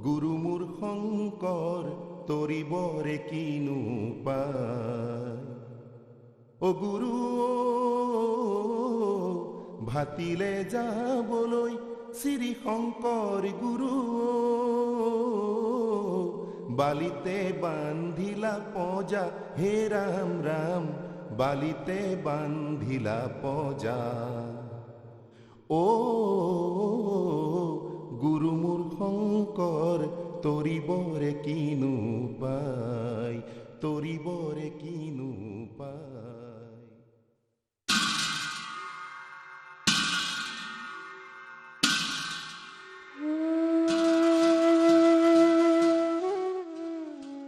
গুৰু মোৰ শংকৰ তৰিবৰে কিনো পায় ও গুৰু ভাতিলে যাবলৈ শ্ৰী শংকৰ গুৰু বালিতে বান্ধিলা পজা হে ৰাম ৰাম বালিতে বান্ধিলা পজা ও গুৰু মোৰ শংকৰ তৰিবৰে কিনো পায় তৰিবৰে কিনো পায়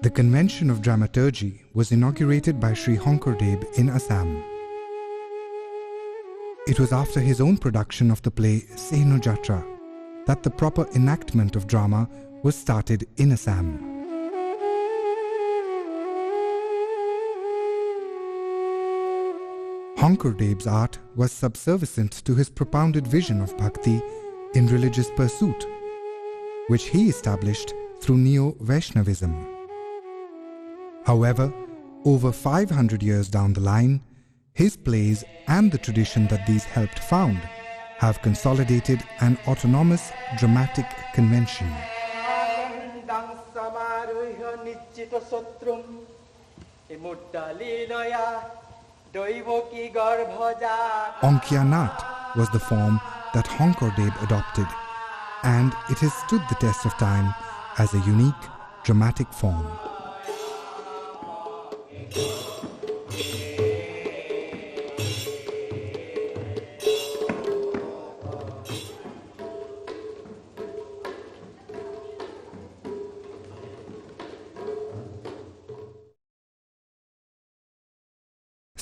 The Convention of Dramaturgy was inaugurated by Shri Shankar Dev in Assam. It was after his own production of the play Sehno Jatra that the proper enactment of drama was started in Assam. Shankar Dev's art was subservient to his propounded vision of bhakti in religious pursuit, which he established through Neo-Vaishnavism. However, over 500 years down the line, his plays and the tradition that these helped found have consolidated an autonomous dramatic convention. Ankia Naat was the form that Shankar Dev adopted, and it has stood the test of time as a unique dramatic form.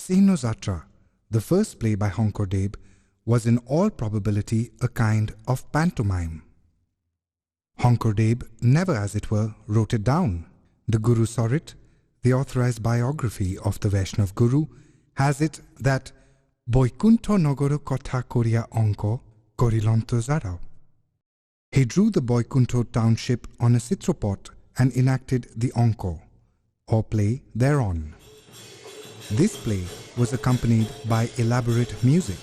Sehno Jatra, the first play by Shankar Dev, was in all probability a kind of pantomime. Shankar Dev never, as it were, wrote it down. The Guru Sarit, the authorized biography of the Vaishnav Guru, has it that Boikuntho Nogoro Kotha Koria Onko Korilanto Zarao. He drew the Boikuntho township on a citropot and enacted the Onko, or play, thereon. This play was accompanied by elaborate music.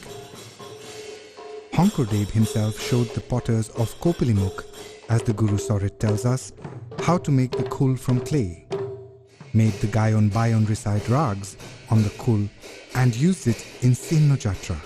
Shankar Dev himself showed the potters of Kopilimukh, as the Guru Sarit tells us, how to make the khul from clay, made the Gayon Bayon recite rags on the khul and used it in Sehno Jatra.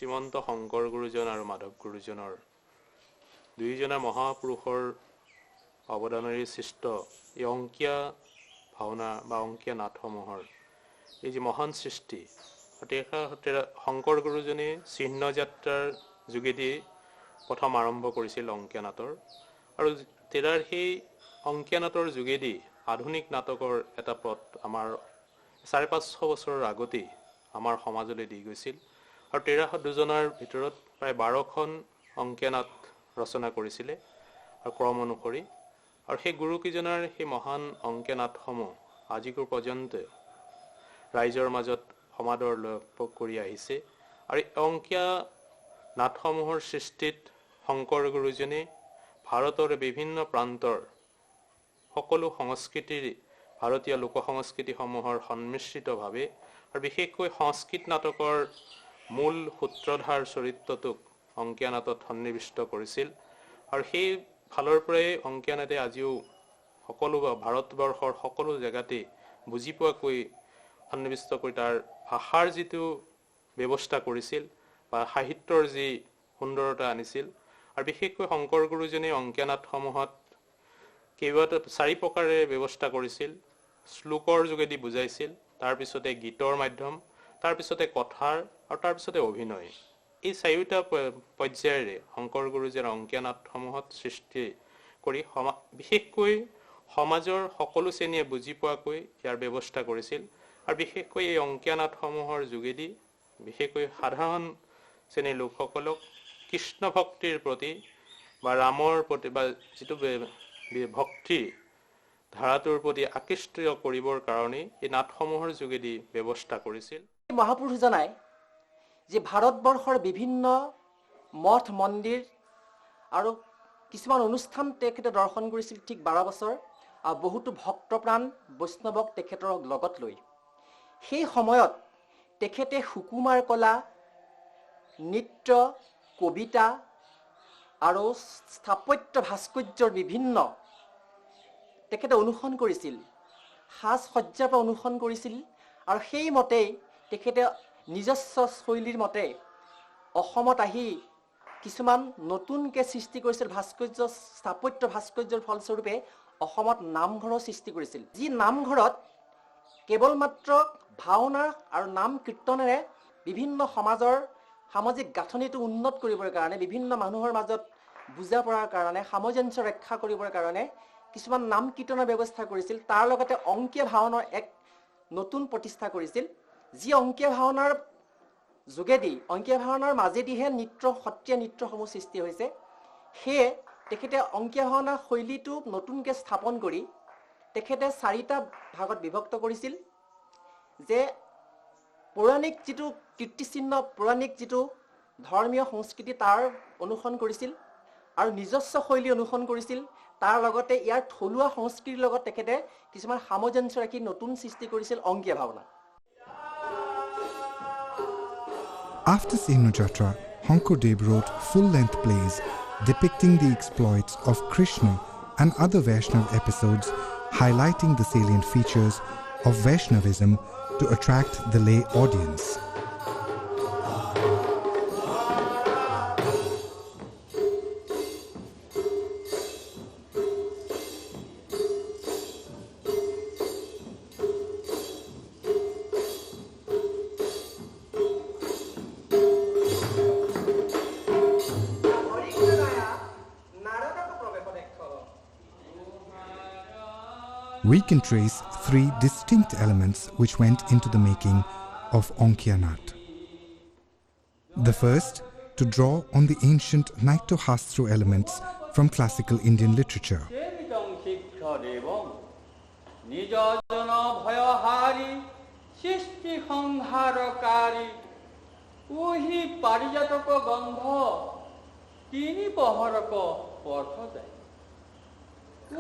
Srimanta Shankar গুৰুজন আৰু মাধৱ গুৰুজনৰ দুইজনা মহাপুৰুষৰ অৱদানেৰে সৃষ্ট এই অংকীয়া ভাওনা বা অংকীয়া নাটসমূহৰ এই যে মহান সৃষ্টি শংকৰ গুৰুজনে চিহ্ন যাত্ৰাৰ যোগেদি প্ৰথম আৰম্ভ কৰিছিল অংকীয়া নাটৰ আৰু তেৰাৰ সেই অংকীয়া নাটৰ যোগেদি আধুনিক নাটকৰ এটা পথ আমাৰ ৫৫০ বছৰৰ আগতেই আমাৰ সমাজলৈ দি গৈছিল আৰু তেৰা দুজনৰ ভিতৰত প্ৰায় ১২খন অংকীয়া নাট ৰচনা কৰিছিলে আৰু ক্ৰম অনুসৰি আৰু সেই গুৰুকেইজনৰ সেই মহান অংকীয়া নাটসমূহ আজিকো পৰ্যন্ত ৰাইজৰ মাজত সমাদৰ লাভ কৰি আহিছে আৰু অংকীয়া নাটসমূহৰ সৃষ্টিত শংকৰ গুৰুজনে ভাৰতৰ বিভিন্ন প্ৰান্তৰ সকলো সংস্কৃতিৰ ভাৰতীয় লোক সংস্কৃতিসমূহৰ সন্মিশ্ৰিতভাৱে আৰু বিশেষকৈ সংস্কৃত নাটকৰ মূল সূত্ৰধাৰ চৰিত্ৰটোক অংকীয়া নাটত সন্নিৱিষ্ট কৰিছিল আৰু সেই ফালৰ পৰাই অংকীয়া নাটে আজিও সকলো ভাৰতবৰ্ষৰ সকলো জেগাতে বুজি পোৱাকৈ সন্নিৱিষ্ট কৰি তাৰ ভাষাৰ যিটো ব্যৱস্থা কৰিছিল বা সাহিত্যৰ যি সুন্দৰতা আনিছিল আৰু বিশেষকৈ শংকৰ গুৰুজনে অংকীয়া নাটসমূহত কেইবাটা 4 প্ৰকাৰে ব্যৱস্থা কৰিছিল শ্লোকৰ যোগেদি বুজাইছিল তাৰপিছতে গীতৰ মাধ্যম তাৰপিছতে কথাৰ আৰু তাৰপিছতে অভিনয় এই 4টা পৰ্যায়েৰে শংকৰ গুৰুজীৰ অংকীয়া নাটসমূহত সৃষ্টি কৰি বিশেষকৈ সমাজৰ সকলো শ্ৰেণীয়ে বুজি পোৱাকৈ ইয়াৰ ব্যৱস্থা কৰিছিল আৰু বিশেষকৈ এই অংকীয়া নাটসমূহৰ যোগেদি বিশেষকৈ সাধাৰণ শ্ৰেণীৰ লোকসকলক কৃষ্ণ ভক্তিৰ প্ৰতি বা ৰামৰ প্ৰতি বা যিটো ভক্তি ধাৰাটোৰ প্ৰতি আকৃষ্ট কৰিবৰ কাৰণে এই নাটসমূহৰ যোগেদি ব্যৱস্থা কৰিছিল মহাপুৰুষ জনাই যে ভাৰতবৰ্ষৰ বিভিন্ন মঠ মন্দিৰ আৰু কিছুমান অনুষ্ঠান তেখেতে দৰ্শন কৰিছিল ঠিক 12 বছৰ আৰু বহুতো ভক্তপ্ৰাণ বৈষ্ণৱক তেখেতৰ লগত লৈ সেই সময়ত তেখেতে সুকুমাৰ কলা নৃত্য কবিতা আৰু স্থাপত্য ভাস্কৰ্যৰ বিভিন্ন তেখেতে অনুসৰণ কৰিছিল সাজ সজ্জাৰ পৰা অনুসৰণ কৰিছিল আৰু সেই মতেই তেখেতে নিজস্ব শৈলীৰ মতে অসমত আহি কিছুমান নতুনকৈ সৃষ্টি কৰিছিল ভাস্কৰ্য স্থাপত্য ভাস্কৰ্যৰ ফলস্বৰূপে অসমত নামঘৰৰ সৃষ্টি কৰিছিল যি নামঘৰত কেৱল মাত্ৰ ভাওনা আৰু নাম কীৰ্তনেৰে বিভিন্ন সমাজৰ সামাজিক গাঁথনিটো উন্নত কৰিবৰ কাৰণে বিভিন্ন মানুহৰ মাজত বুজা পৰাৰ কাৰণে সামঞ্জস্য ৰক্ষা কৰিবৰ কাৰণে কিছুমান নাম কীৰ্তনৰ ব্যৱস্থা কৰিছিল তাৰ লগতে অংকীয়া ভাওনাৰ এক নতুন প্ৰতিষ্ঠা কৰিছিল যি অংকীয়া ভাওনাৰ যোগেদি অংকীয়া ভাওনাৰ মাজেদিহে নৃত্য সত্ৰীয়া নৃত্যসমূহ সৃষ্টি হৈছে সেয়ে তেখেতে অংকীয়া ভাওনাৰ শৈলীটো নতুনকৈ স্থাপন কৰি তেখেতে 4টা ভাগত বিভক্ত কৰিছিল যে পৌৰাণিক যিটো কীৰ্তিচিহ্ন পৌৰাণিক যিটো ধৰ্মীয় সংস্কৃতি তাৰ অনুসৰণ কৰিছিল আৰু নিজস্ব শৈলী অনুসৰণ কৰিছিল তাৰ লগতে ইয়াৰ থলুৱা সংস্কৃতিৰ লগত তেখেতে কিছুমান সামঞ্জস্য ৰাখি নতুন সৃষ্টি কৰিছিল Ankiya Bhaona After Sehnu Jatra, Shankardev wrote full-length plays depicting the exploits of Krishna and other Vaishnav episodes, highlighting the salient features of Vaishnavism to attract the lay audience. We can trace 3 distinct elements which went into the making of Ankia Naat. The first, to draw on the ancient Naitya-Hastru elements from classical Indian literature.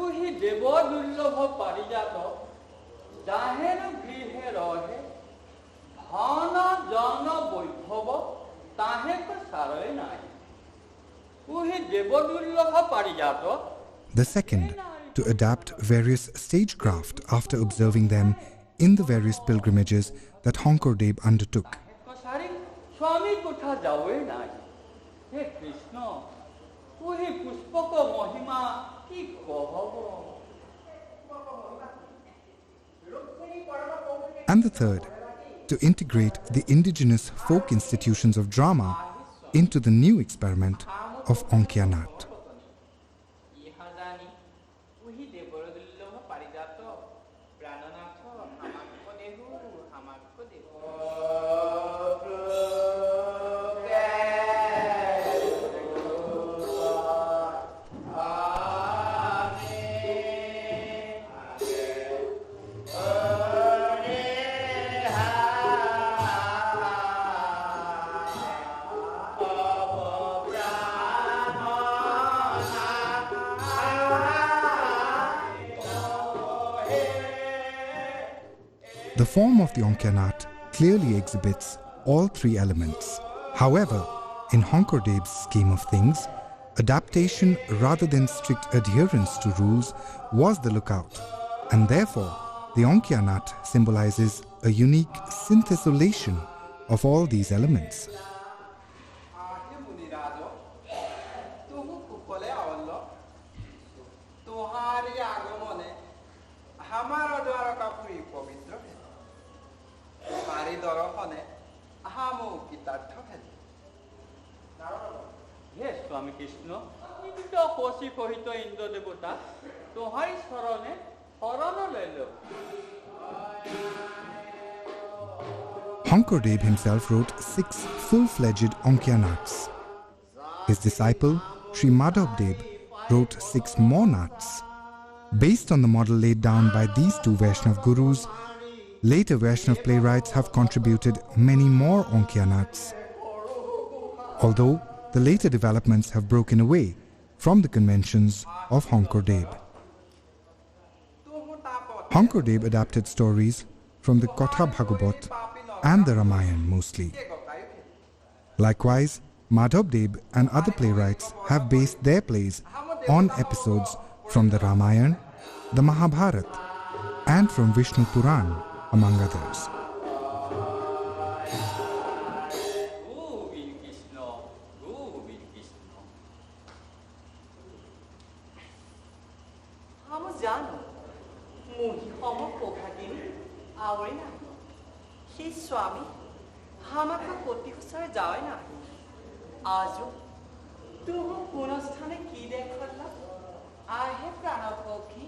उही देव दुर्लभ पारिजात जाहेर गृहे रहे धन जन वैभव ताहे को सारे नाई उही देव दुर्लभ पारिजात The second, to adapt various stagecraft after observing them in the various pilgrimages that Shankardev undertook. स्वामी कोठा जावे नाई हे कृष्ण उही पुष्पक महिमा And the third, to integrate the indigenous folk institutions of drama into the new experiment of Ankia Naat. The form of the Ankia Naat clearly exhibits all three elements. However, in Shankardev's scheme of things, adaptation rather than strict adherence to rules was the lookout, and therefore the Ankia Naat symbolizes a unique synthesization of all these elements. Yes, Swami Krishna, নিমিত কোশি কহিত ইন্দ্র দেবতা তোহারি শরণে শরণ লইল। Shankardev himself wrote 6 full-fledged Ankia Naats. His disciple, Sri Madhavdev, wrote 6 more Naats. Based on the model laid down by these two Vaishnav gurus, later Vaishnav playwrights have contributed many more Ankia Naats. Although the later developments have broken away from the conventions of Shankardev. Shankardev adapted stories from the Katha Bhagavat and the Ramayana mostly. Likewise, Madhavdev and other playwrights have based their plays on episodes from the Ramayana, the Mahabharat, and from Vishnu Puran, among others. Swami, hamaka koti kusare jawe na. Ajo, tumu punasthane ki dekhalla? Ahe pranapokhi,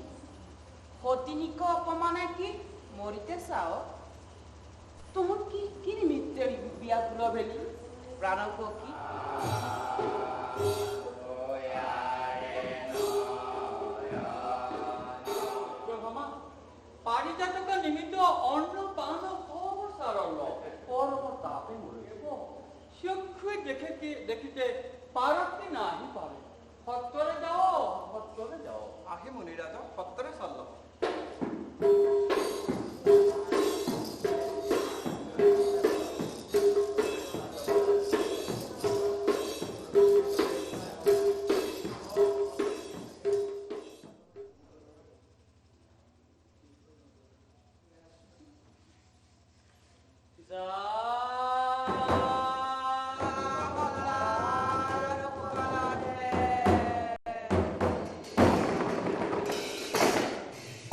hotiniko apamane ki morite sao? Tumu ki nimitte biya gulobeli pranapokhi? Brahma, parijataka nimitto onno pano দেখিতে পারতি নাহি পারে সত্তরে যাও আহে মুনিরা যাও সত্তরে চল।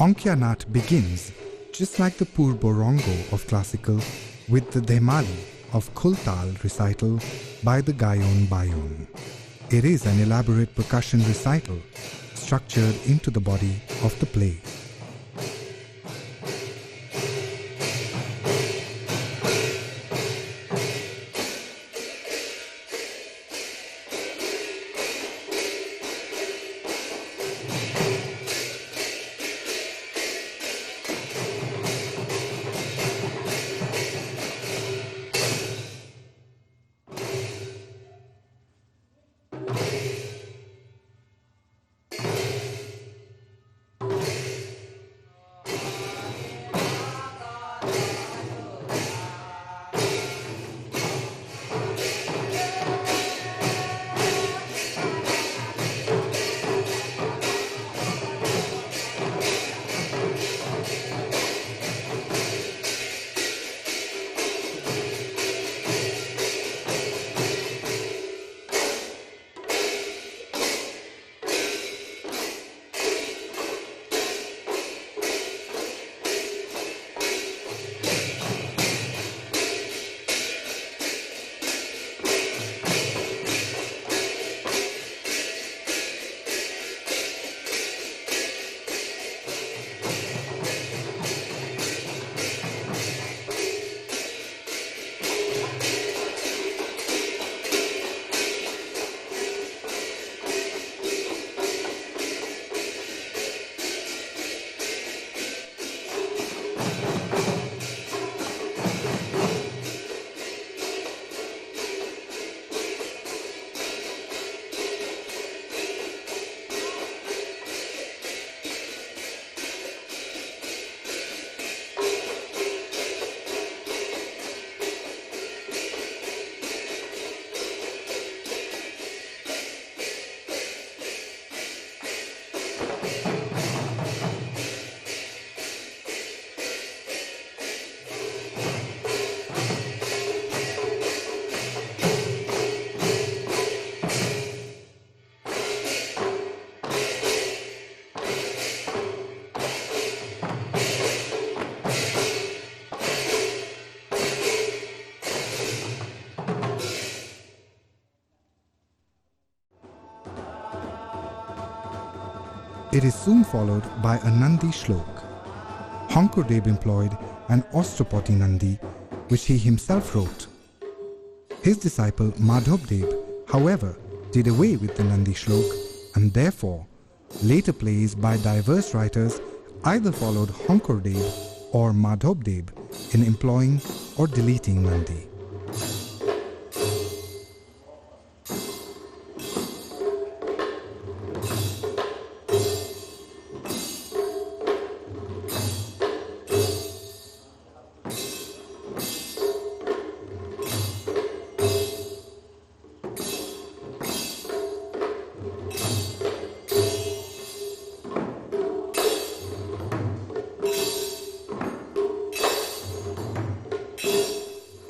Ankia Naat begins, just like the Purborongo of classical, with the Dhemali of Khultal recital by the Gayon Bayon. It is an elaborate percussion recital structured into the body of the play. It is soon followed by a Nandi Shlok. Shankar Dev employed an Ostropati Nandi, which he himself wrote. His disciple Madhav Dev, however, did away with the Nandi Shlok, and therefore later plays by diverse writers either followed Shankar Dev or Madhav Dev in employing or deleting Nandi.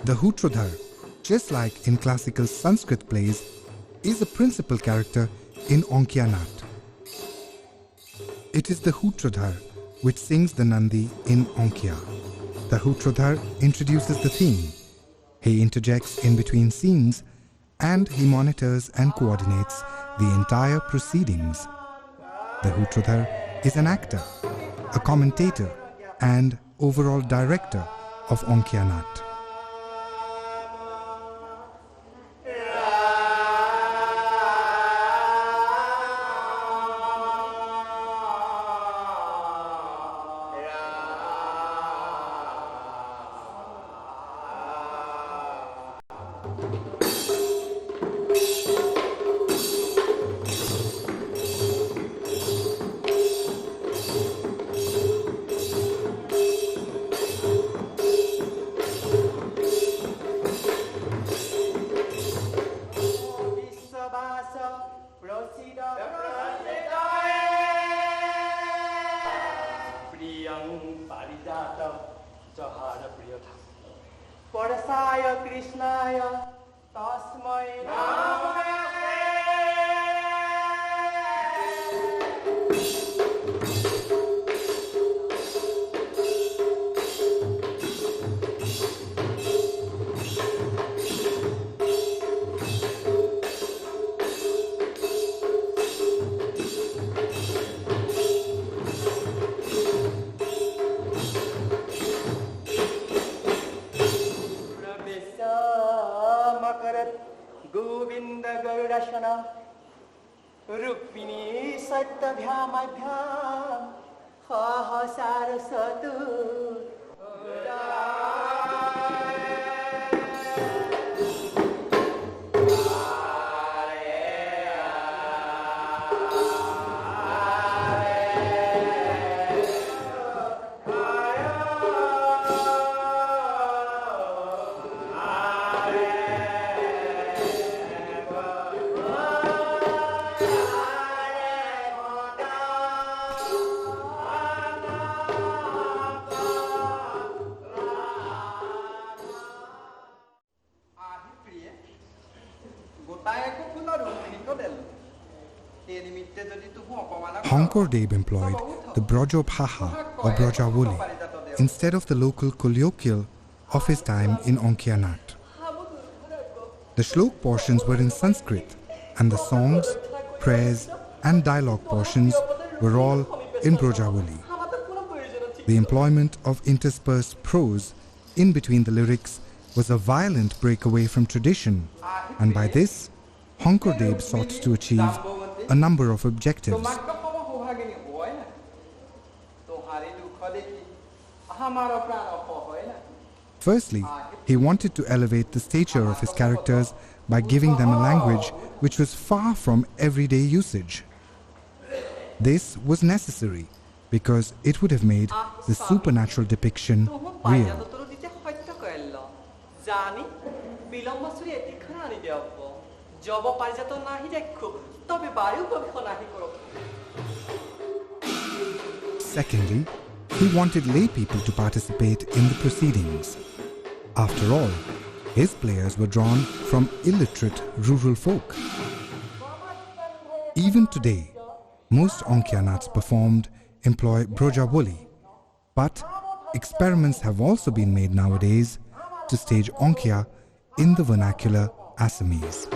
The Hootrodhar, just like in classical Sanskrit plays, is a principal character in Ankia Naat. It is the Hootrodhar which sings the Nandi in Ankia. The Hootrodhar introduces the theme. He interjects in between scenes and he monitors and coordinates the entire proceedings. The Hootrodhar is an actor, a commentator and overall director of Ankia Naat. Shankar Dev employed the Brajobhaha or Brajavoli instead of the local colloquial of his time in Ankia Naat. The Shlok portions were in Sanskrit and the songs, prayers and dialogue portions were all in Brajavoli. The employment of interspersed prose in between the lyrics was a violent breakaway from tradition, and by this, Shankar Dev sought to achieve a number of objectives. Firstly, he wanted to elevate the stature of his characters by giving them a language which was far from everyday usage. This was necessary because it would have made the supernatural depiction real. Secondly, he wanted lay people to participate in the proceedings. After all, his players were drawn from illiterate rural folk. Even today, most Ankia Naats performed employ Brajavoli, but experiments have also been made nowadays to stage Ankia in the vernacular Assamese.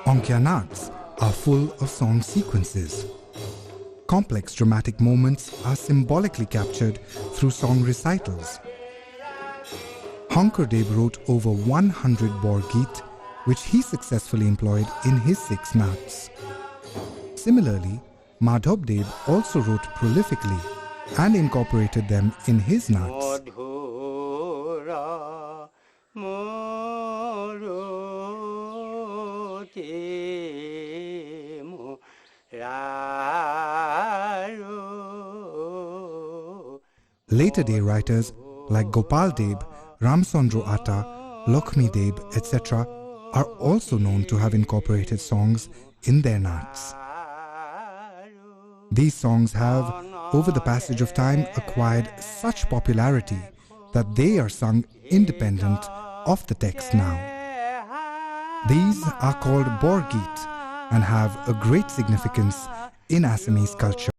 Ankia Naats are full of song sequences. Complex dramatic moments are symbolically captured through song recitals. Shankar Dev wrote over 100 Borgeet, which he successfully employed in his 6 Naats. Similarly, Madhav Dev also wrote prolifically and incorporated them in his Naats. Later day writers like Gopal Dev, Ramchandra Atta, Lakshmi Dev, etc. are also known to have incorporated songs in their Naats. These songs have, over the passage of time, acquired such popularity that they are sung independent of the text now. These are called Borgeet and have a great significance in Assamese culture.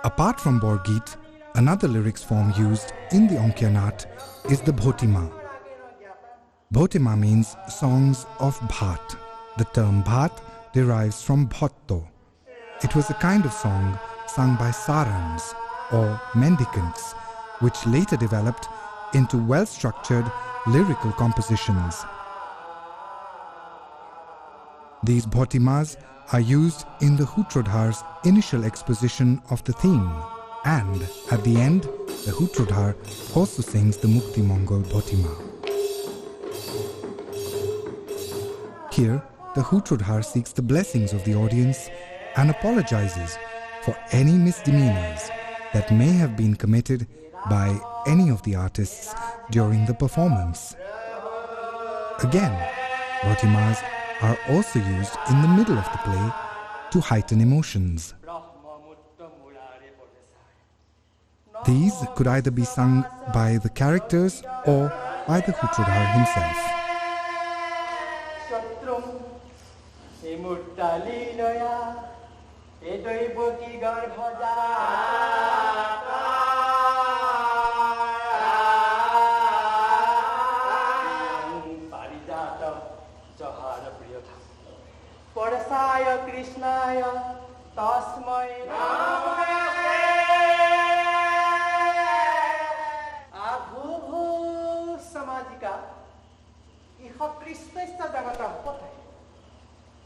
Apart from Borgeet, another lyrics form used in the Ankia Naat is the Bhotima. Bhotima means songs of Bhat. The term Bhat derives from Bhotto. It was a kind of song sung by Sarans or mendicants, which later developed into well-structured lyrical compositions. These Bhotimas are used in the Hutrodhar's initial exposition of the theme, and at the end, the Hutrodhar also sings the Mukti Mongol Bhotima. Here, the Hutrodhar seeks the blessings of the audience and apologizes for any misdemeanors that may have been committed by any of the artists during the performance. Again, Bhotimas are also used in the middle of the play to heighten emotions. These could either be sung by the characters or by the Hutrodhar himself.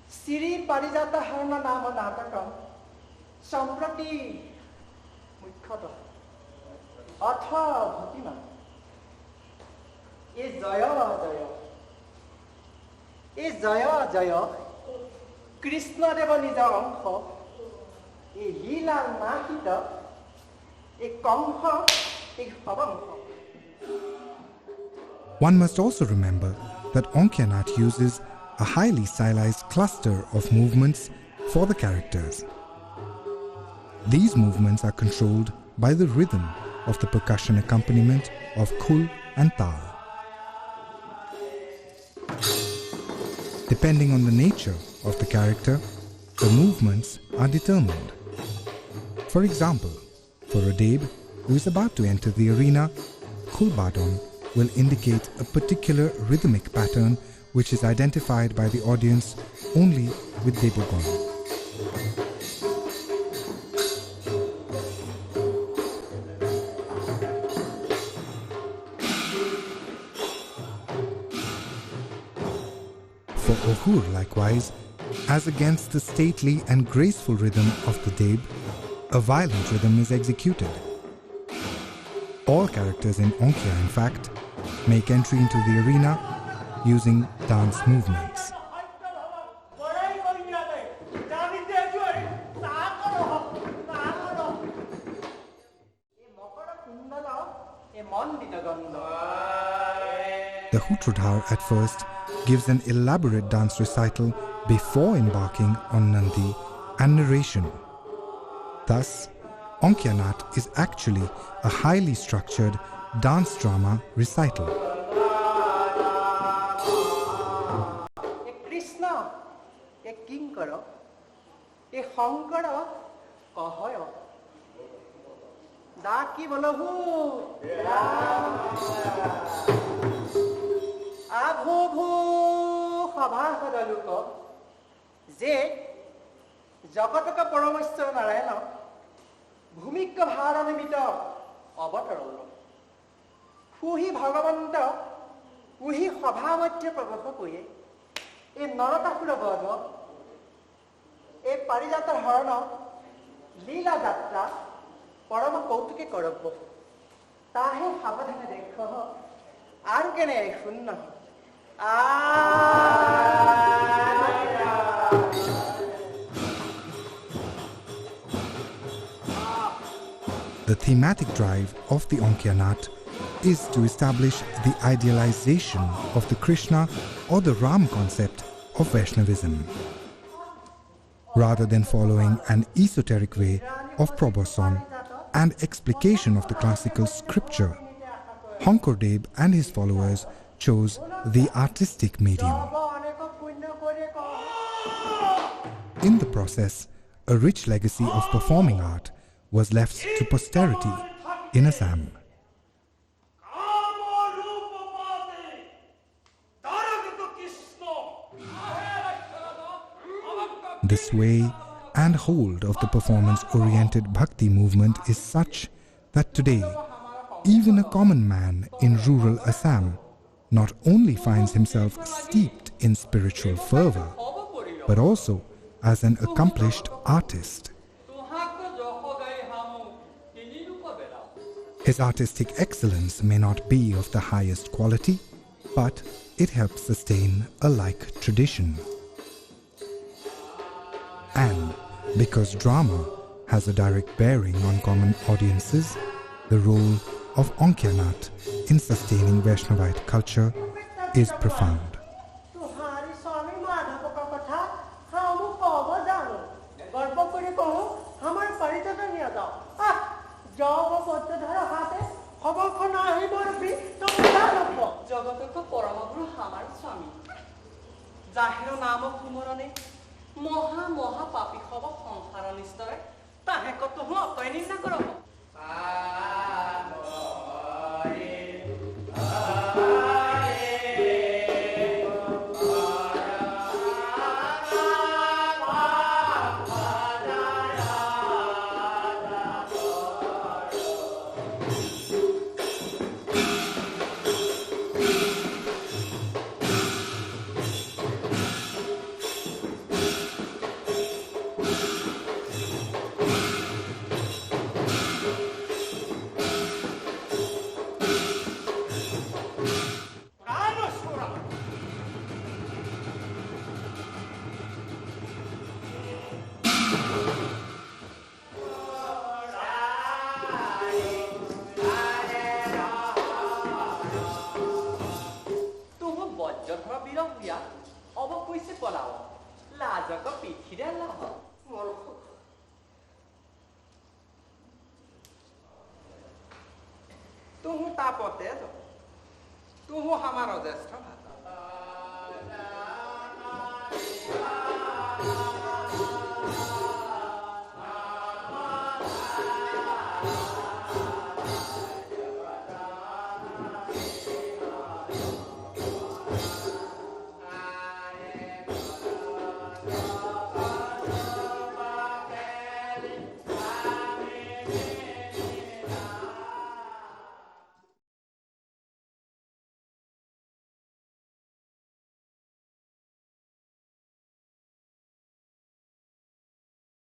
Siri Parijata Harna Nama Natakam Samprati Mukhata Atha Bhatima is Jaya Jaya is Jaya Jaya Krishna Deva Nija Ankha is Lila Nahita is Kangha is Pavankha. One must also remember that Ankia Naat uses a highly stylized cluster of movements for the characters. These movements are controlled by the rhythm of the percussion accompaniment of khul and tal. Depending on the nature of the character, the movements are determined. For example, for a Deb who is about to enter the arena, khul badon will indicate a particular rhythmic pattern which is identified by the audience only with Debogon. For Ohur, likewise, as against the stately and graceful rhythm of the Deb, a violent rhythm is executed. All characters in Ankia, in fact, make entry into the arena using dance movements. the Hutrodhar at first gives an elaborate dance recital before embarking on Nandi and narration. Thus, Ankia Naat is actually a highly structured dance drama recital. Krishna, Kinkara, Shankara, Kahaya. Daki Balahu, Abhu Habhadaluka, Ze Jakataka Paramester Narayana, Bhumika Bharanimita, Avataro, Puhi Bhagavanta, Puhi Habhamatya Prabhapuye, a Narakapura Bhaga, a Parijata Harana, Lila Datta. परम कौतुके करब ताहे हावधने देखो आन के ने सुनना The thematic drive of the Ankia Naat is to establish the idealization of the Krishna or the Ram concept of Vaishnavism. Rather than following an esoteric way of proboson and explication of the classical scripture, Shankar Dev and his followers chose the artistic medium. In the process, a rich legacy of performing art was left to posterity in Assam. The sway and hold of the performance-oriented bhakti movement is such that today, even a common man in rural Assam not only finds himself steeped in spiritual fervor, but also as an accomplished artist. His artistic excellence may not be of the highest quality, but it helps sustain a like tradition. And because drama has a direct bearing on common audiences, the role of Ankia Naat in sustaining Vaishnavite culture is profound. Moha moha papi khaba সংসাৰৰ নিস্তৰে তাহে কত হ তই নিন্দা কৰব तू तापते तू हमारा ज्येष्ठ